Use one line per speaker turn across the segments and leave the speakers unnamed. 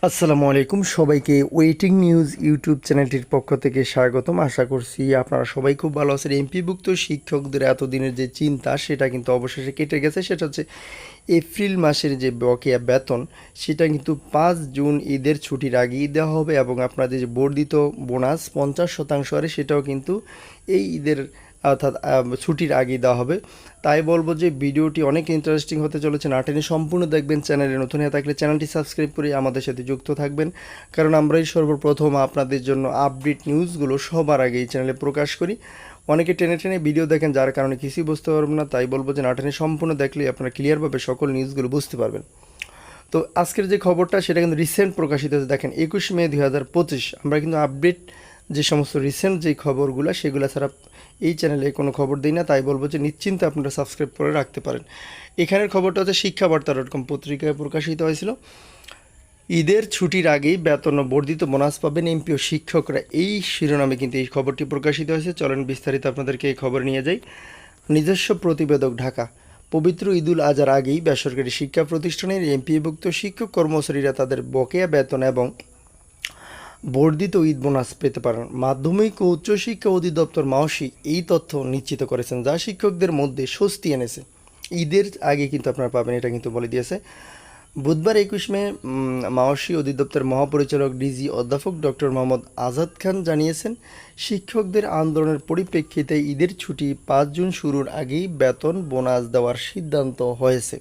আসসালামু আলাইকুম সবাইকে ওয়েটিং নিউজ ইউটিউব চ্যানেলটির পক্ষ থেকে স্বাগতম। আশা করছি আপনারা সবাই খুব ভালো আছেন। এমপিভুক্ত শিক্ষকদের এতদিনের যে চিন্তা সেটা কিন্তু অবশেষে কেটে গেছে। সেটা হচ্ছে এপ্রিল মাসের যে বকেয়া বেতন সেটা কিন্তু 5 জুন ঈদের ছুটির আগেই দেওয়া হবে এবং আপনাদের যে বর্ধিত বোনাস 50% হারে সেটাও কিন্তু এই ঈদের অর্থাৎ ছুটির আগেই দেওয়া হবে। তাই বলবো যে ভিডিওটি অনেক ইন্টারেস্টিং হতে চলেছে, না টেনে সম্পূর্ণ দেখবেন। চ্যানেলে নতুন হয়ে থাকলে চ্যানেলটি সাবস্ক্রাইব করে আমাদের সাথে যুক্ত থাকবেন, কারণ আমরাই সর্বপ্রথম আপনাদের জন্য আপডেট নিউজগুলো সবার আগে এই চ্যানেলে প্রকাশ করি। অনেকে টেনে টেনে ভিডিও দেখেন, যার কারণে কিছুই বুঝতে পারবেন না। তাই বলবো যে না টেনে সম্পূর্ণ দেখলে আপনারা ক্লিয়ারভাবে সকল নিউজগুলো বুঝতে পারবেন। তো আজকের যে খবরটা সেটা কিন্তু রিসেন্ট প্রকাশিত হয়েছে। দেখেন 21 মে 2025। আমরা কিন্তু আপডেট যে সমস্ত রিসেন্ট যেই খবরগুলো সেগুলো ছাড়া এই চ্যানেলে কোনো খবর দিই না। তাই বলবো যে নিশ্চিন্তে আপনারা সাবস্ক্রাইব করে রাখতে পারেন। এখানের খবরটা হচ্ছে শিক্ষাবার্তা.com পত্রিকায় প্রকাশিত হয়েছিল। ঈদের ছুটির আগেই বেতন ও বর্ধিত বোনাস পাবেন এমপি ও শিক্ষকরা, এই শিরোনামে কিন্তু এই খবরটি প্রকাশিত হয়েছে। চলেন বিস্তারিত আপনাদেরকে এই খবর নিয়ে যাই। নিজস্ব প্রতিবেদক, ঢাকা। পবিত্র ঈদুল আজহার আগেই বেসরকারি শিক্ষা প্রতিষ্ঠানের এমপিভুক্ত শিক্ষক কর্মচারীরা তাদের বকেয়া বেতন এবং বর্ধিত ঈদ বোনাস পেতে পারেন। মাধ্যমিক ও উচ্চশিক্ষা অধিদপ্তর মাওসি এই তথ্য নিশ্চিত করেছেন, যা শিক্ষকদের মধ্যে স্বস্তি এনেছে। ঈদের আগে কিন্তু আপনারা পাবেন, এটা কিন্তু বলে দিয়েছে। বুধবার 21 মে মাওসি অধিদপ্তর মহাপরিচালক ডিজি অধ্যাপক ডক্টর মোহাম্মদ আজাদ খান জানিয়েছেন, শিক্ষকদের আন্দোলনের পরিপ্রেক্ষিতে ঈদের ছুটি 5 জুন শুরুর আগেই বেতন বোনাস দেওয়ার সিদ্ধান্ত হয়েছে।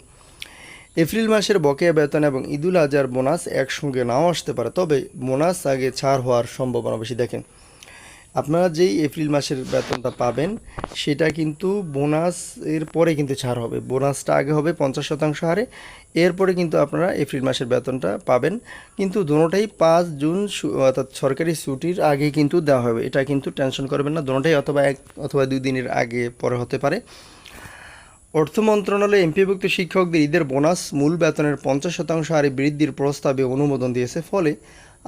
এপ্রিল মাসের বকেয়া বেতন এবং ঈদুল আজহার বোনাস একসঙ্গে নাও আসতে পারে, তবে বোনাস আগে ছাড় হওয়ার সম্ভাবনা বেশি। দেখেন, আপনারা যেই এপ্রিল মাসের বেতনটা পাবেন সেটা কিন্তু বোনাস এর পরে কিন্তু ছাড় হবে। বোনাসটা আগে হবে 50% হারে, এরপরে কিন্তু আপনারা এপ্রিল মাসের বেতনটা পাবেন। কিন্তু দুটোটাই 5 জুন অর্থাৎ সরকারি ছুটির আগে কিন্তু দেওয়া হবে। এটা কিন্তু টেনশন করবেন না, দুটোটাই অথবা 1 অথবা 2 দিনের আগে পরে হতে পারে। অর্থ মন্ত্রণালয় এমপিভুক্ত শিক্ষকদের ঈদের বোনাস মূল বেতনের 50% হারে বৃদ্ধির প্রস্তাবে অনুমোদন দিয়েছে। ফলে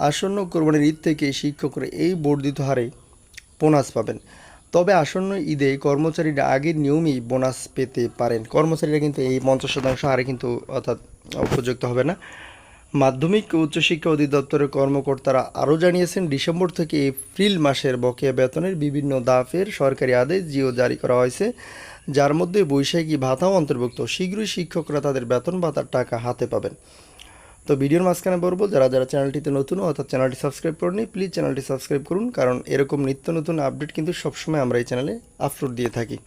আসন্ন কোরবানির ঈদ থেকে শিক্ষকরা এই বর্ধিত হারে বোনাস পাবেন। তবে আসন্ন ঈদে কর্মচারীরা আগের নিয়মেই বোনাস পেতে পারেন। কর্মচারীরা কিন্তু এই 50% হারে কিন্তু অর্থাৎ উপযুক্ত হবে না। মাধ্যমিক ও উচ্চশিক্ষা অধিদপ্তরের কর্মকর্তারা আরও জানিয়েছেন, ডিসেম্বর থেকে এপ্রিল মাসের বকেয়া বেতনের বিভিন্ন ধাপের সরকারি আদেশ জিও জারি করা হয়েছে, যার মধ্যে বৈশাখী ভাতাও অন্তর্ভুক্ত। শীঘ্রই শিক্ষকরা তাদের বেতন ভাতার টাকা হাতে পাবেন। তো ভিডিওর মাঝখানে বলবো, যারা যারা চ্যানেলটিতে নতুন অর্থাৎ চ্যানেলটি সাবস্ক্রাইব করেনি, প্লিজ চ্যানেলটি সাবস্ক্রাইব করুন, কারণ এরকম নিত্য নতুন আপডেট কিন্তু সবসময় আমরা এই চ্যানেলে আপলোড দিয়ে থাকি।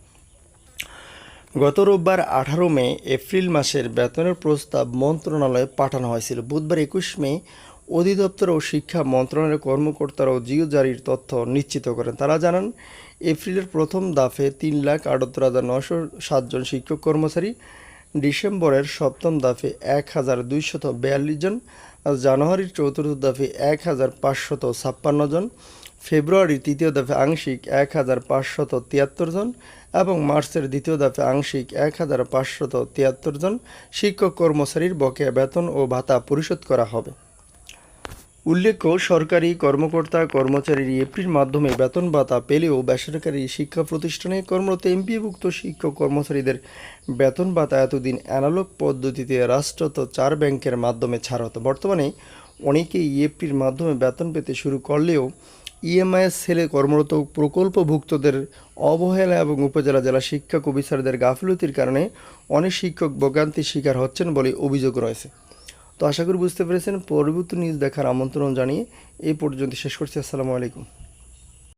গত রোববার 18 মে এপ্রিল মাসের বেতনের প্রস্তাব মন্ত্রণালয়ে পাঠানো হয়েছিল। বুধবার 21 মে অধিদপ্তর ও শিক্ষা মন্ত্রণালয়ের কর্মকর্তারাও জিও জারির তথ্য নিশ্চিত করেন। তারা জানান, এপ্রিলের প্রথম দফে 3,78,907 জন শিক্ষক কর্মচারী, ডিসেম্বরের সপ্তম দফে 1,242 জন, জানুয়ারির চতুর্থ দফে 1,556 জন, ফেব্রুয়ারির তৃতীয় দফে আংশিক 1,573 জন এবং মার্চের দ্বিতীয় দফে আংশিক 1,573 জন শিক্ষক কর্মচারীর বকেয়া বেতন ও ভাতা পরিশোধ করা হবে। উল্লেখ্য, সরকারি কর্মকর্তা কর্মচারীর এপ্রিল মাধ্যমে বেতন ভাতা পেলেও বেসরকারি শিক্ষা প্রতিষ্ঠানে কর্মরত এমপিভুক্ত শিক্ষক কর্মচারীদের বেতন ভাতা এতদিন অ্যানালগ পদ্ধতিতে রাষ্ট্রত 4 ব্যাংকের মাধ্যমে ছাড় হতো। বর্তমানে অনেকেই এপ্রিল মাধ্যমে বেতন পেতে শুরু করলেও ইএমআইএস সেলে কর্মরত প্রকল্পভুক্তদের অবহেলা এবং উপজেলা জেলা শিক্ষা অফিসারদের গাফিলতির কারণে অনেক শিক্ষক ভোগান্তির শিকার হচ্ছেন বলে অভিযোগ রয়েছে। তো আশা করি বুঝতে পেরেছেন। পরবর্তী নিউজ দেখার আমন্ত্রণ জানিয়ে এই পর্যন্ত শেষ করছি। আসসালামু আলাইকুম।